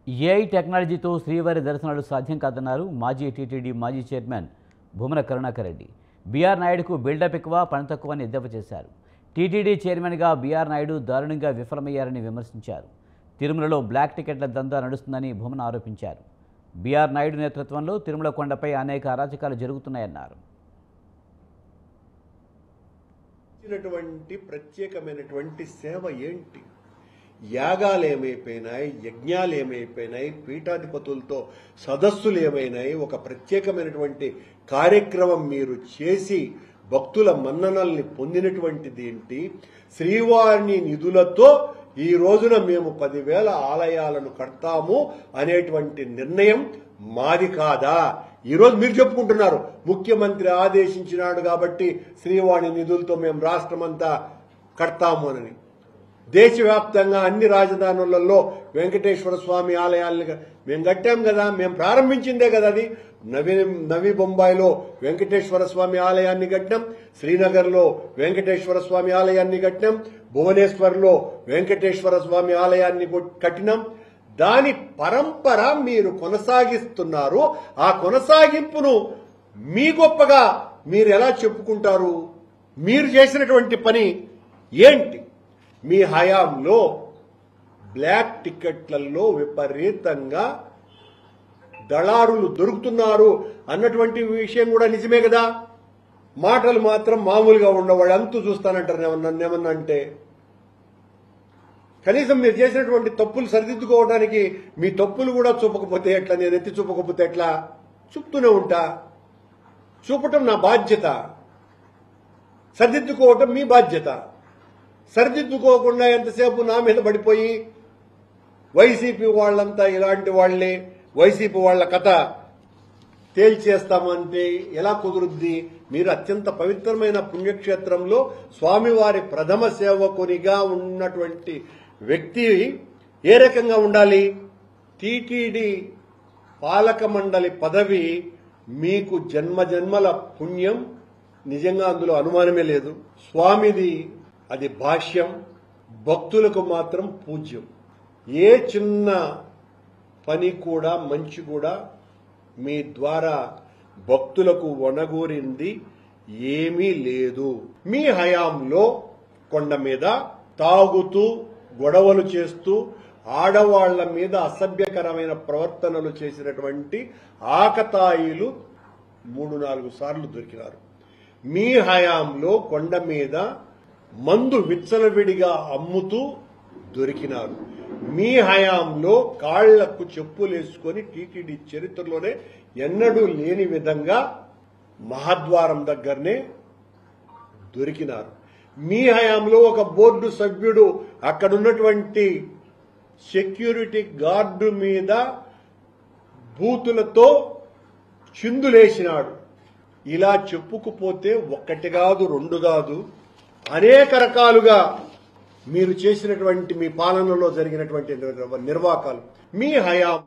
AI టెక్నాలజీతో శ్రీవారి దర్శనాలు సాధ్యం కాదన్నారు మాజీ టీటీడీ మాజీ చైర్మన్ భూమన కరుణాకర్ రెడ్డి. బీఆర్ నాయుడుకు బిల్డప్ ఎక్కువ, పని తక్కువ అని ఎద్దేవా చేశారు. టీటీడీ చైర్మన్గా బీఆర్ నాయుడు దారుణంగా విఫలమయ్యారని విమర్శించారు. తిరుమలలో బ్లాక్ టికెట్ల దందా నడుస్తుందని భూమన ఆరోపించారు. బీఆర్ నాయుడు నేతృత్వంలో తిరుమల కొండపై అనేక అరాచకాలు జరుగుతున్నాయన్నారు. ప్రత్యేకమైనటువంటి సేవ ఏంటి? యాగాలు ఏమైపోయినాయి, యజ్ఞాలు ఏమైపోయినాయి, పీఠాధిపతులతో సదస్సులు ఏమైనాయి? ఒక ప్రత్యేకమైనటువంటి కార్యక్రమం మీరు చేసి భక్తుల మన్ననల్ని పొందినటువంటిది ఏంటి? శ్రీవారిని నిధులతో ఈ రోజున మేము 10,000 ఆలయాలను కడతాము అనేటువంటి నిర్ణయం మాది కాదా? ఈరోజు మీరు చెప్పుకుంటున్నారు ముఖ్యమంత్రి ఆదేశించినాడు కాబట్టి శ్రీవారి నిధులతో మేము రాష్ట్రమంతా కడతాము అని. దేశవ్యాప్తంగా అన్ని రాజధానులలో వెంకటేశ్వర స్వామి ఆలయాలను మేము కట్టాం కదా, మేము ప్రారంభించిందే కదా. అది నవీ బొంబాయిలో వెంకటేశ్వర స్వామి ఆలయాన్ని కట్టినాం, శ్రీనగర్లో వెంకటేశ్వర స్వామి ఆలయాన్ని కట్టినాం, భువనేశ్వర్లో వెంకటేశ్వర స్వామి ఆలయాన్ని కట్టినాం. దాని పరంపర మీరు కొనసాగిస్తున్నారు. ఆ కొనసాగింపును మీ గొప్పగా మీరు ఎలా చెప్పుకుంటారు? మీరు చేసినటువంటి పని ఏంటి? మీ హయాంలో బ్లాక్ టికెట్లలో విపరీతంగా దళారులు దొరుకుతున్నారు అన్నటువంటి విషయం కూడా నిజమే కదా. మాటలు మాత్రం మామూలుగా ఉండవాడు అంతు చూస్తానంటారు. ఏమన్నా అంటే కనీసం మీరు చేసినటువంటి తప్పులు సరిదిద్దుకోవడానికి మీ తప్పులు కూడా చూపకపోతే ఎట్లా? నేను ఎత్తి చూపకపోతే ఎట్లా? చూపుతూనే ఉంటా. చూపటం నా బాధ్యత, సరిదిద్దుకోవటం మీ బాధ్యత. సరిదిద్దుకోకుండా ఎంతసేపు నా మీద పడిపోయి వైసీపీ వాళ్ళంతా ఇలాంటి వాళ్లే, వైసీపీ వాళ్ల కథ తేల్చేస్తామంటే ఎలా కుదురుద్ది? మీరు అత్యంత పవిత్రమైన పుణ్యక్షేత్రంలో స్వామివారి ప్రథమ సేవకునిగా ఉన్నటువంటి వ్యక్తి ఏ రకంగా ఉండాలి? టీటీడీ పాలక మండలి పదవి మీకు జన్మజన్మల పుణ్యం, నిజంగా అందులో అనుమానమే లేదు. స్వామిది అది భాష్యం, భక్తులకు మాత్రం పూజ్యం. ఏ చిన్న పని కూడా మంచి కూడా మీ ద్వారా భక్తులకు వనగూరింది ఏమీ లేదు. మీ హయాంలో కొండ మీద తాగుతూ గొడవలు చేస్తూ ఆడవాళ్ల మీద అసభ్యకరమైన ప్రవర్తనలు చేసినటువంటి ఆకతాయిలు 3-4 సార్లు దొరికినారు. మీ హయాంలో కొండ మీద మందు విచ్చలవిడిగా అమ్ముతూ దొరికినారు. మీ హయాంలో కాళ్లకు చెప్పులేసుకొని టీటీడీ చరిత్రలోనే ఎన్నడూ లేని విధంగా మహాద్వారం దగ్గరనే దొరికినారు. మీ హయాంలో ఒక బోర్డు సభ్యుడు అక్కడున్నటువంటి సెక్యూరిటీ గార్డు మీద బూతులతో చిందులేసినాడు. ఇలా చెప్పుకుపోతే 1 కాదు 2 కాదు అనేక రకాలుగా మీరు చేసినటువంటి మీ పాలనలో జరిగినటువంటి నిర్వాకాలు. మీ హయాం